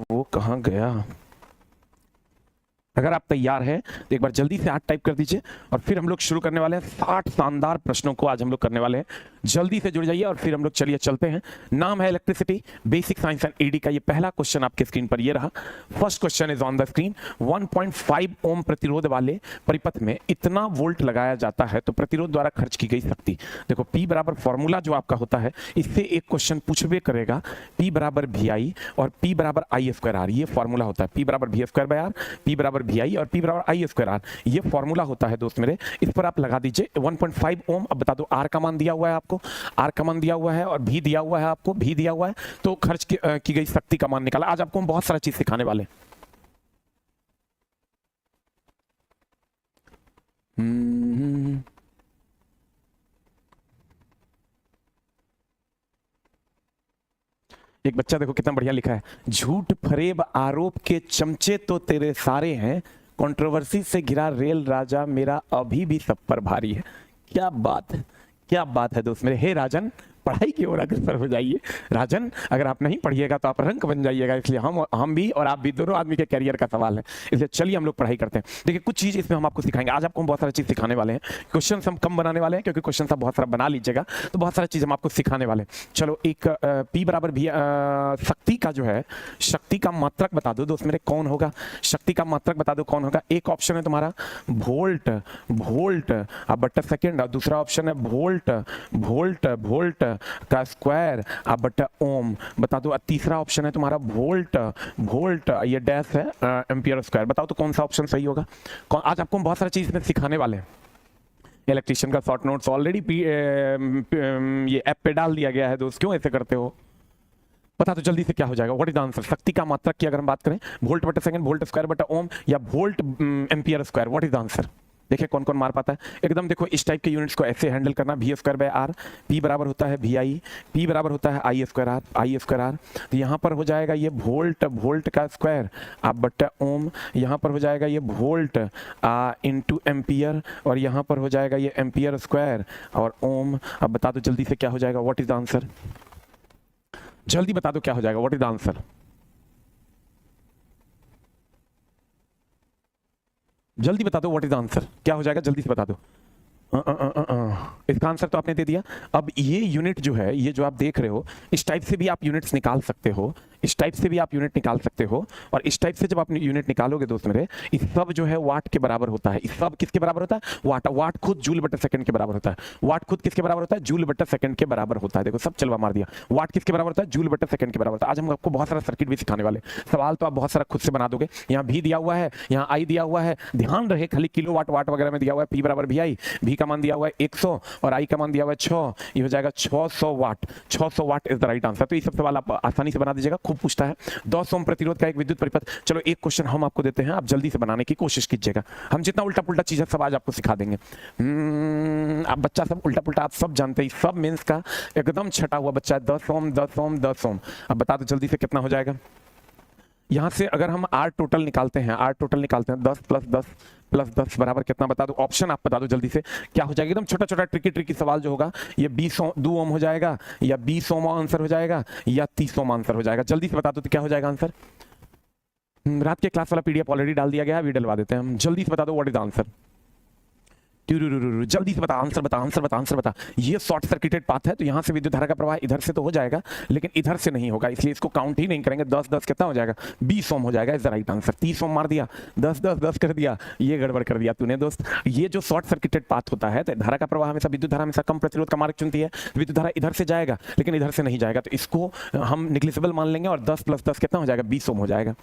वो कहाँ गया? अगर आप तैयार हैं तो एक बार जल्दी से 8 टाइप कर दीजिए और फिर हम लोग शुरू करने वाले हैं। 60 शानदार प्रश्नों को आज हम लोग करने वाले हैं। जल्दी से जुड़ जाइए और फिर हम लोग चलिए चलते हैं। नाम है electricity, basic science and ED का ये पहला क्वेश्चन आपके स्क्रीन पर ये रहा। First question is on the screen. 1.5 ओम प्रतिरोध वाले परिपथ में इतना वोल्ट लगाया जाता है तो प्रतिरोध द्वारा खर्च की गई शक्ति। देखो P बराबर फॉर्मूला जो आपका होता है, इससे एक क्वेश्चन पूछबे करेगा। P बराबर VI और P बराबर I स्क्वायर आर, ये फॉर्मूला होता है। P बराबर V square by R, P बराबर VI और P बराबर I स्क्वायर आर, ये फॉर्मूला होता है दोस्त मेरे। इस पर आप लगा दीजिए 1.5 ओम। अब बता दो R का मान दिया हुआ है आपको, R का मान दिया हुआ है और V दिया हुआ है आपको, V दिया हुआ है, तो खर्च की गई शक्ति का मान निकाला। आज आपको हम बहुत सारा चीज सिखाने वाले हैं। एक बच्चा देखो कितना बढ़िया लिखा है, झूठ फरेब आरोप के चमचे तो तेरे सारे हैं, कंट्रोवर्सी से घिरा रेल राजा मेरा अभी भी सब पर भारी है। क्या बात है, क्या बात है दोस्त मेरे। हे राजन, पढ़ाई की ओर अग्रसर हो जाइए। राजन, अगर आप नहीं पढ़िएगा तो आप रंक बन जाइएगा, इसलिए हम भी और आप भी, दोनों आदमी के करियर का सवाल है। इसलिए चलिए हम लोग पढ़ाई करते हैं। देखिए कुछ चीज इसमें हम आपको सिखाएंगे। आज आपको हम बहुत सारी चीज सिखाने वाले हैं। क्वेश्चन हम कम बनाने वाले हैं क्योंकि क्वेश्चन आप बहुत सारा बना लीजिएगा, तो बहुत सारी चीज हम आपको सिखाने वाले हैं। चलो एक P बराबर भी शक्ति का जो है, शक्ति का मात्रक बता दो दोस्त मेरे, कौन होगा? शक्ति का मात्रक बता दो कौन होगा। एक ऑप्शन है तुम्हारा वोल्ट, वोल्ट बटा सेकेंड, और दूसरा ऑप्शन है वोल्ट, वोल्ट वोल्ट का स्क्वायर आप बटा ओम, बता दो। तीसरा ऑप्शन है तुम्हारा वोल्ट, वोल्ट ये डैश है एम्पियर स्क्वायर। बताओ तो कौन सा ऑप्शन सही होगा। आज आपको हम बहुत सारी चीज में सिखाने वाले हैं। इलेक्ट्रिशियन का शॉर्ट नोट्स ऑलरेडी ये ऐप पे डाल दिया गया है दोस्त, क्यों ऐसे करते हो? बता दो जल्दी से क्या हो जाएगा। What is the answer? शक्ति का मात्रक की अगर हम बात करें, वोल्ट बटा सेकंड, वोल्ट स्क्वायर बटा ओम या volt ampere square, what is the answer? देखिए कौन कौन मार पाता है एकदम। देखो इस टाइप के यूनिट्स को ऐसे हैंडल करना। V square by R, P बराबर होता है VI, P बराबर होता है I square R, I square R. तो यहाँ पर हो जाएगा ये वोल्ट, वोल्ट का स्क्वायर आप बट्टा ओम, यहाँ पर हो जाएगा ये वोल्ट इंटू एम्पियर, और यहाँ पर हो जाएगा ये एम्पियर स्क्वायर और ओम। अब बता दो जल्दी से क्या हो जाएगा। What is the answer? जल्दी बता दो क्या हो जाएगा। What is the answer? जल्दी बता दो व्हाट इज द आंसर, क्या हो जाएगा, जल्दी से बता दो। इसका आंसर तो आपने दे दिया। अब ये यूनिट जो है, ये जो आप देख रहे हो, इस टाइप से भी आप यूनिट्स निकाल सकते हो, इस टाइप से भी आप यूनिट निकाल सकते हो। और इस टाइप से जब आप यूनिट निकालोगे दोस्त मेरे, इस सब जो है वाट के बराबर होता है। इस सब किसके बराबर होता है? वाट। वाट खुद जूल बटा सेकंड के बराबर होता है। वाट खुद किसके बराबर होता है? जूल बटा सेकंड के बराबर होता है। देखो सब चलवा मार दिया। वाट किसके बराबर होता है? जूल बटा सेकंड के बराबर होता है। आज हम आपको बहुत सारा सर्किट भी सिखाने वाले। सवाल तो आप बहुत सारा खुद से बना दोगे। यहाँ भी दिया हुआ है, यहाँ आई दिया हुआ है, ध्यान रहे खाली किलो वाट वाट वगैरह में दिया हुआ है। P बराबर VI, V का मान दिया हुआ है 100 और I का मान दिया हुआ है 6, ये हो जाएगा 600 वाट। 600 what is the right answer. तो ये सब सवाल आप आसानी से बना दीजिएगा, खूब पूछता है। 10 ओम प्रतिरोध का एक विद्युत परिपथ। चलो एक क्वेश्चन हम आपको देते हैं, आप जल्दी से बनाने की कोशिश कीजिएगा। हम जितना उल्टा पुल्टा चीज है सब आज आपको सिखा देंगे। आप बच्चा सब उल्टा पुल्टा आप सब जानते हैं, सब मेंस का एकदम छटा हुआ बच्चा है। 10 ओम 10 ओम 10 ओम। अब बता दो जल्दी से कितना हो जाएगा। यहां से अगर हम R टोटल निकालते हैं, R टोटल निकालते हैं 10 प्लस 10 प्लस 10 बराबर कितना, बता दो। ऑप्शन आप बता दो जल्दी से क्या हो जाएगा। एकदम छोटा छोटा ट्रिकी ट्रिकी सवाल जो होगा, ये 2 ओम हो जाएगा या 20 ओम आंसर हो जाएगा या 30 ओम आंसर हो जाएगा। जल्दी से बता दो तो क्या हो जाएगा आंसर। रात के क्लास वाला PDF ऑलरेडी डाल दिया गया है, अभी डलवा देते हैं हम। जल्दी से बता दो व्हाट इज द आंसर। जल्दी से बता, आंसर बता, आंसर बता, आंसर बता। ये शॉर्ट सर्किटेड पाथ है तो यहाँ से विद्युत धारा का प्रवाह इधर से तो हो जाएगा, लेकिन इधर से नहीं होगा, इसलिए इसको काउंट ही नहीं करेंगे। 10 10 कितना हो जाएगा? 20 ओम हो जाएगा इज द राइट आंसर। 30 ओम मार दिया, 10 10 10 कर दिया, ये गड़बड़ कर दिया तूने दोस्त। ये जो शॉर्ट सर्किटेड पाथ होता है तो धारा का प्रवाह हमेशा, विद्युत धारा हमेशा कम प्रतिरोध का मार्ग चुनती है। विद्युत धारा इधर से जाएगा लेकिन इधर से नहीं जाएगा, तो इसको हम निग्लिजिबल मान लेंगे और 10 प्लस 10 कितना हो जाएगा? 20 ओम हो जाएगा।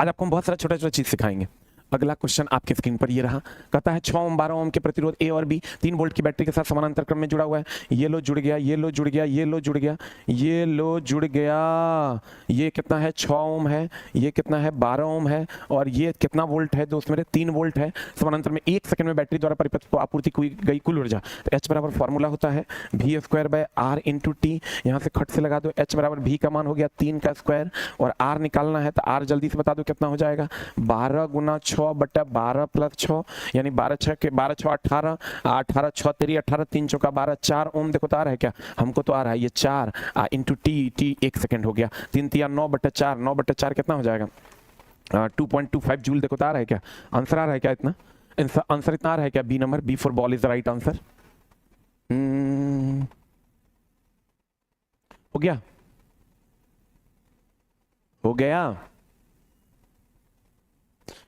आज आपको हम बहुत सारा छोटा छोटा चीज सिखाएंगे। अगला क्वेश्चन आपके स्क्रीन पर ये रहा, कहता है 6 ओम 12 ओम के प्रतिरोध A और B 3 वोल्ट की बैटरी के साथ समानांतर क्रम में जुड़ा हुआ है। ये लो जुड़ गया, ये लो जुड़ गया, ये लो जुड़ गया, ये लो जुड़ गया। ये कितना है? 6 ओम है, ये कितना है? 12 ओम है, और ये कितना वोल्ट है दोस्त मेरे? 3 वोल्ट है। समानांतर में 1 सेकंड में बैटरी द्वारा परिपथ को आपूर्ति की गई कुल ऊर्जा। तो H बराबर फॉर्मूला होता है V square bye R into T। यहाँ से खट से लगा दो। H बराबर V का मान हो गया 3 का स्क्वायर और R निकालना है तो R जल्दी से बता दो कितना हो जाएगा। 12 गुना 6 6/12 प्लस 6 यानी 12 6 18 6 तेरी 18 3 चौका 12 4 ओम देखो तो आ रहा है क्या? हमको तो आ रहा है ये 4 इंटू टी 1 सेकेंड हो गया 3 तिया 9/4 9/4 कितना हो जाएगा? 2.25 जूल देखो तो आ रहा है क्या? आंसर आ रहा है क्या इतना? आंसर इतना आ रहा है क्या? B number, B for ball is the right answer. हो गया? हो गया?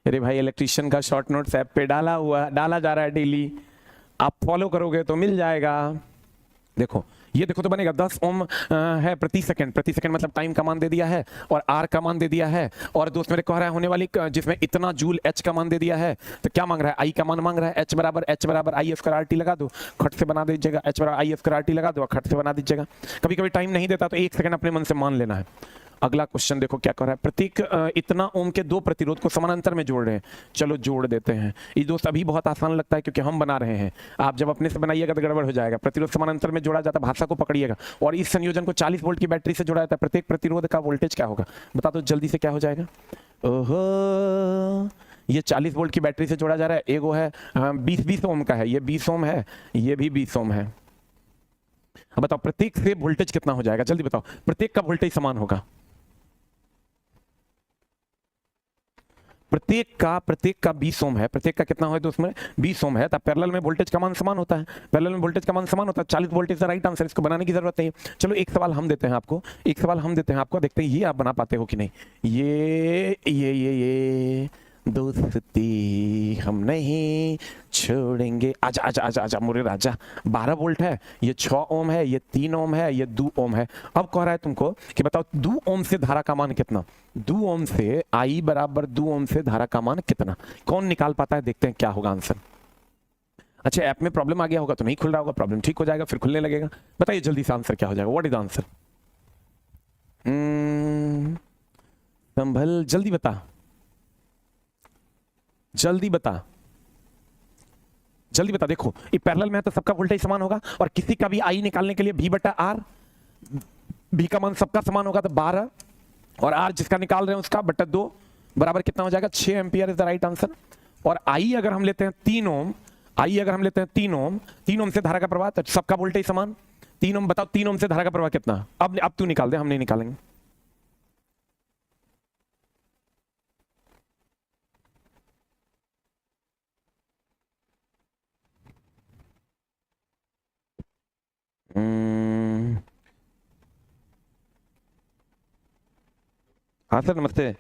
अरे भाई इलेक्ट्रिशियन का शॉर्ट नोट्स ऐप पे डाला जा रहा है डेली, आप फॉलो करोगे तो मिल जाएगा। देखो ये देखो तो बनेगा 10 ओम है प्रति सेकंड मतलब टाइम का मान दे दिया है और आर का मान दे दिया है, और दोस्त मेरे कह रहा है होने वाली जिसमें इतना जूल एच का मान दे दिया है, तो क्या मांग रहा है? आई का मान मांग रहा है। एच बराबर आई स्क्वायर आर टी लगा दो, खट से बना दीजिएगा। एच बराबर आई स्क्वायर आर टी लगा दो, खट से बना दीजिएगा। कभी कभी टाइम नहीं देता तो 1 सेकंड अपने मन से मान लेना है। अगला क्वेश्चन देखो क्या कर रहा है। प्रतीक इतना ओम के दो प्रतिरोध को समानांतर में जोड़ रहे हैं। चलो जोड़ देते हैं। ये दोस्त अभी बहुत आसान लगता है क्योंकि हम बना रहे हैं, आप जब अपने से बनाइएगा तो गड़बड़ हो जाएगा। प्रतिरोध समानांतर में जोड़ा जाता है, भाषा को पकड़िएगा। और इस संयोजन को 40 वोल्ट की बैटरी से जोड़ा जाता है। प्रत्येक प्रतिरोध का वोल्टेज क्या होगा बता दो जल्दी से, क्या हो जाएगा? ओहो, ये 40 वोल्ट की बैटरी से जोड़ा जा रहा है। एगो है 20 ओम का है, ये 20 ओम है, ये भी 20 ओम है। अब बताओ प्रत्येक से वोल्टेज कितना हो जाएगा? जल्दी बताओ, प्रत्येक का वोल्टेज समान होगा। प्रत्येक का 20 ओम है, प्रत्येक का कितना हो तो उसमें 20 ओम है, तब पैरेलल में वोल्टेज का मान समान होता है। पैरेलल में वोल्टेज का मान समान होता है, 40 वोल्टेज का राइट आंसर, इसको बनाने की जरूरत नहीं है। चलो एक सवाल हम देते हैं आपको, देखते हैं ये आप बना पाते हो कि नहीं। ये दोस्ती हम नहीं छोड़ेंगे, आजा आजा आजा आजा मोरे राजा। 12 वोल्ट है, ये 6 ओम है, ये 3 ओम है, ये 2 ओम है। अब कह रहा है तुमको कि बताओ 2 ओम से धारा का मान कितना? 2 ओम से आई बराबर 2 ओम से धारा का मान कितना? कौन निकाल पाता है? देखते हैं क्या होगा आंसर। अच्छा ऐप में प्रॉब्लम आ गया होगा तो नहीं खुल रहा होगा, प्रॉब्लम ठीक हो जाएगा फिर खुलने लगेगा। बताइए जल्दी से आंसर क्या हो जाएगा? What is answer? संभल जल्दी बता, जल्दी बता, जल्दी बता। देखो ये पैरेलल में है तो सबका वोल्टेज समान होगा, और किसी का भी आई निकालने के लिए V बटा आर, V का मान सबका समान होगा तो 12, और आर जिसका निकाल रहे हैं उसका बटा 2 बराबर कितना हो जाएगा? 6 ampere is the right answer. और आई अगर हम लेते हैं 3 ओम, तीन ओम से धारा का प्रवाह, तो सबका वोल्टेज समान। 3 ओम बताओ, 3 ओम से धारा का प्रवाह कितना? अब तू निकाल दे, हम नहीं निकालेंगे। हाँ सर नमस्ते।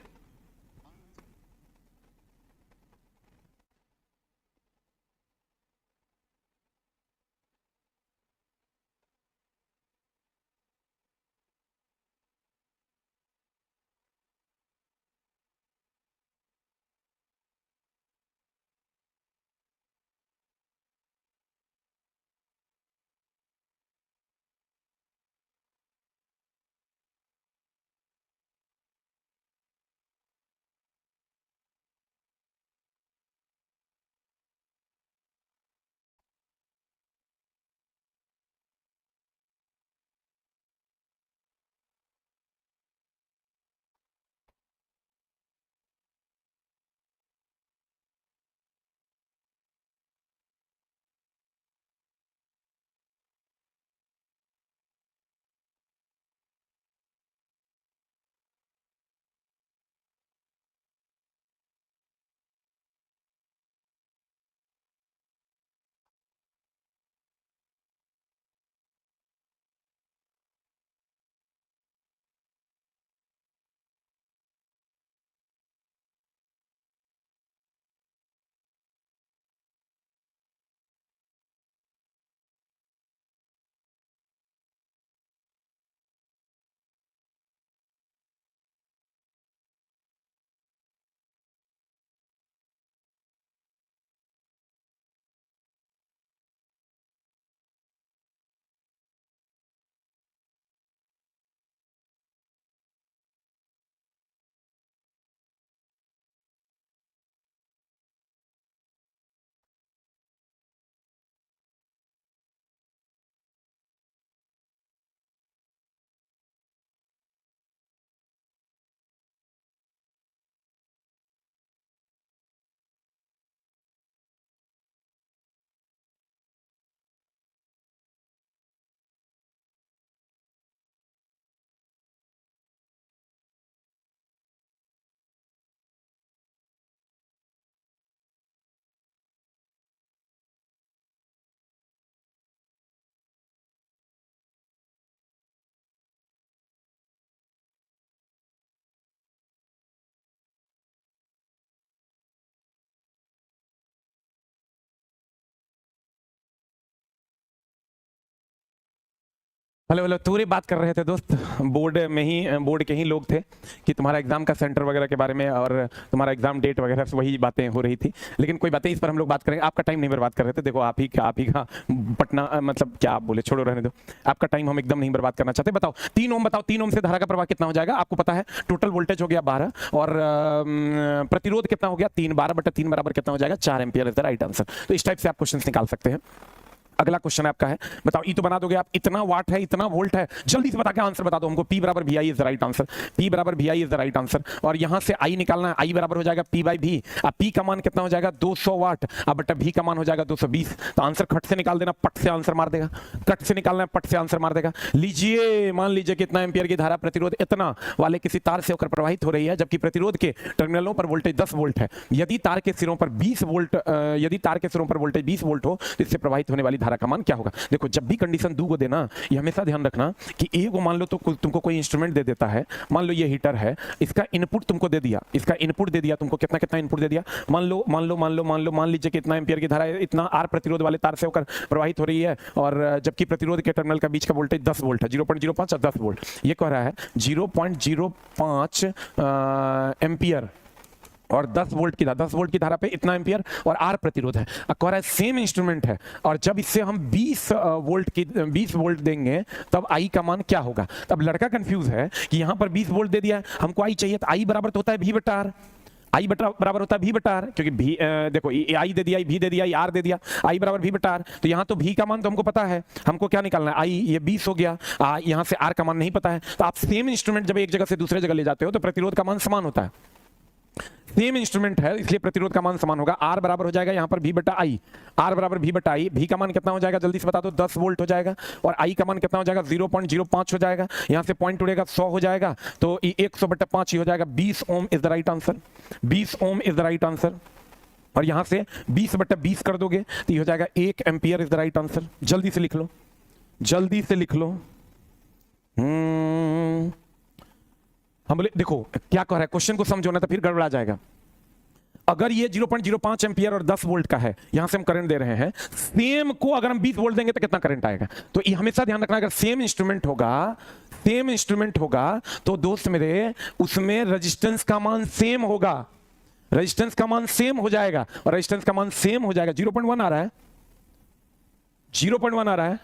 हेलो हेलो, पूरी बात कर रहे थे दोस्त, बोर्ड में ही, बोर्ड के ही लोग थे कि तुम्हारा एग्जाम का सेंटर वगैरह के बारे में और तुम्हारा एग्जाम डेट वगैरह से वही बातें हो रही थी। लेकिन कोई बातें, इस पर हम लोग बात करेंगे। आपका टाइम नहीं बर्बाद कर रहे थे। देखो आप ही का पटना, मतलब क्या आप बोले, छोड़ो रहने दो। आपका टाइम हम एकदम नहीं बर्बाद करना चाहते। बताओ 3 ओम, बताओ 3 ओम से धारा का प्रवाह कितना हो जाएगा? आपको पता है टोटल वोल्टेज हो गया 12 और प्रतिरोध कितना हो गया 3, 12/3 बराबर कितना हो जाएगा 4 ampere is the right answer. तो इस टाइप से आप क्वेश्चन निकाल सकते हैं। अगला क्वेश्चन आपका है, बताओ ई तो बना दोगे आप, इतना वाट है, इतना वोल्ट है, जल्दी से बता के आंसर बता दो हमको। P बराबर VI is the right answer. P बराबर VI is the right answer. और यहां से I निकालना है, I बराबर हो जाएगा P/V। अब P का मान कितना हो जाएगा 200 वाट, अब बटा V का मान हो जाएगा 220। तो आंसर खट से निकाल देना, पट से आंसर मार देगा। कट से निकालना है, पट से आंसर मार देगा। लीजिए, मान लीजिए कितना एम्पियर की धारा प्रतिरोध इतना वाले किसी तार से होकर प्रवाहित हो रही है, जबकि प्रतिरोध के टर्मिनलों पर वोल्टेज 10 वोल्ट है। यदि तार के सिरों पर 20 वोल्ट, यदि तार के सिरों पर वोल्टेज 20 वोल्ट हो तो इससे प्रवाहित होने वाली धारा का मान क्या होगा? देखो जब भी कंडीशन दो को देना, ये हमेशा ध्यान रखना कि एक मान लो तो तुमको कोई इंस्ट्रूमेंट दे देता है। मान लो ये हीटर है, इसका इनपुट तुमको दे दिया, इसका इनपुट दे दिया तुमको, कितना इनपुट दे दिया, मान लीजिए कितना एम्पियर की धारा इतना आर प्रतिरोध वाले तार से होकर प्रवाहित हो रही है, और जबकि प्रतिरोध के टर्मिनल का बीच का वोल्टेज 10 वोल्ट है, 0.05 और 10 वोल्ट। ये कह रहा है 0.05 एम्पियर और 10 वोल्ट की धारा पे इतना एम्पियर और आर प्रतिरोध है। कह रहा है सेम इंस्ट्रूमेंट है, और जब इससे हम 20 वोल्ट देंगे तब आई का मान क्या होगा? तब लड़का कंफ्यूज है कि यहां पर 20 वोल्ट दे दिया है, हमको आई चाहिए, तो आई बराबर तो होता है V बटा आर। आई बराबर होता है V बटा आर, क्योंकि भी देखो आई दे दिया, V दे दिया, आर दे दिया, आई बराबर V बटा आर। तो यहाँ तो V का मान तो हमको पता है, हमको क्या निकालना है? आई, ये 20 हो गया, यहाँ से आर का मान नहीं पता है। तो आप सेम इंस्ट्रूमेंट जब एक जगह से दूसरे जगह ले जाते हो तो प्रतिरोध का मान समान होता है। सेम इंस्ट्रूमेंट है इसलिए प्रतिरोध का मान समान होगा। आर बराबर हो जाएगा यहाँ पर V बटा आई, आर बराबर V बटा आई। V का मान कितना हो जाएगा जल्दी से बता दो? 10 वोल्ट हो जाएगा। और आई का मान कितना हो जाएगा? 0.05 हो जाएगा। यहाँ से पॉइंट उड़ेगा 100 हो जाएगा, तो 100/5 ही हो जाएगा। 20 ohm is the right answer. 20 ohm is the right answer. और यहाँ से 20/20 कर दोगे तो ये हो जाएगा 1 ampere is the right answer. जल्दी से लिख लो, जल्दी से लिख लो। हम बोले देखो क्या कह रहा है, क्वेश्चन को समझो ना तो फिर गड़बड़ा जाएगा। अगर ये 0.05 एम्पियर और 10 वोल्ट का है, यहां से हम करंट दे रहे हैं, सेम को अगर हम 20 वोल्ट देंगे तो कितना करंट आएगा? तो ये हमेशा ध्यान रखना, अगर सेम इंस्ट्रूमेंट होगा तो दोस्त मेरे उसमें रेजिस्टेंस का मान सेम होगा, रेजिस्टेंस का मान सेम हो जाएगा। और रेजिस्टेंस का मान सेम हो जाएगा, 0.1 आ रहा है, 0.1 आ रहा है,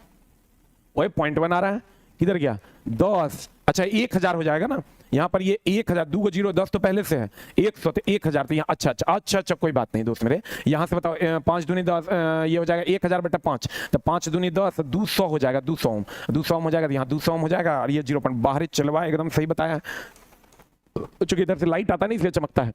वही 0.1 आ रहा है, किधर गया? 10, अच्छा 1000 हो जाएगा ना। यहाँ पर ये 1000, 2 को 0, 10 तो पहले से है, 100 तो 1000, तो यहाँ अच्छा कोई बात नहीं दोस्त मेरे। यहाँ से बताओ 5 दूनी 10, ये हो जाएगा 1000/5, तो 5 दूनी 10, 200 हो जाएगा, 200 ओम, 200 ओम हो जाएगा, तो यहाँ 200 ओम हो जाएगा। और ये 0. बाहर चलवा एकदम सही बताया, चूंकि इधर से लाइट आता नहीं इसलिए चमकता है।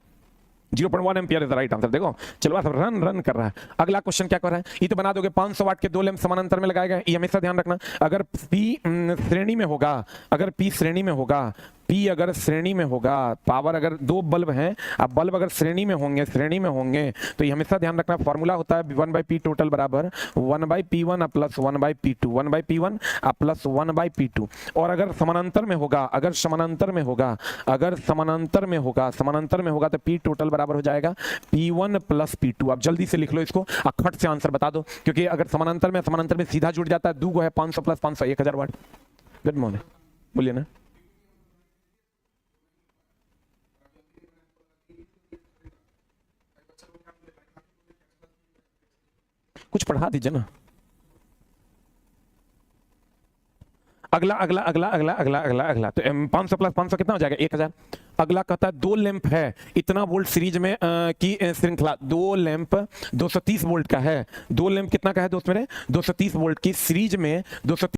0.1 ampere is the right answer. देखो चलवा सब रन कर रहा है। अगला क्वेश्चन क्या कर रहा है? ये तो बना दोगे 500 वाट के 2 लैंप समानांतर में लगाए गए। ये हमेशा ध्यान रखना, अगर P श्रेणी में होगा, अगर P श्रेणी में होगा, P अगर श्रेणी में होगा, पावर अगर 2 बल्ब हैं, अब बल्ब अगर श्रेणी में होंगे तो ये हमेशा ध्यान रखना, फॉर्मूला होता है 1/P टोटल बराबर 1/P1 plus 1/P2, 1/P1 plus 1/P2। और अगर समानांतर में होगा, समानांतर में होगा तो P टोटल बराबर हो जाएगा P1 प्लस P2। अब जल्दी से लिख लो इसको, खट से आंसर बता दो, क्योंकि अगर समानांतर में सीधा जुड़ जाता है, 2 है 500 प्लस 500 1000 वाट। गुड मॉर्निंग, बोलिए ना। कुछ पढ़ा दीजिए ना। अगला तो 500 प्लस 500 कितना हो जाएगा? 1000। अगला कहता है 2 लैंप है, इतना वोल्ट सीरीज में की श्रृंखला, 2 लैंप 230 वोल्ट का है। 2 लैंप कितना का है दोस्त मेरे? 230 वोल्ट की सीरीज में 230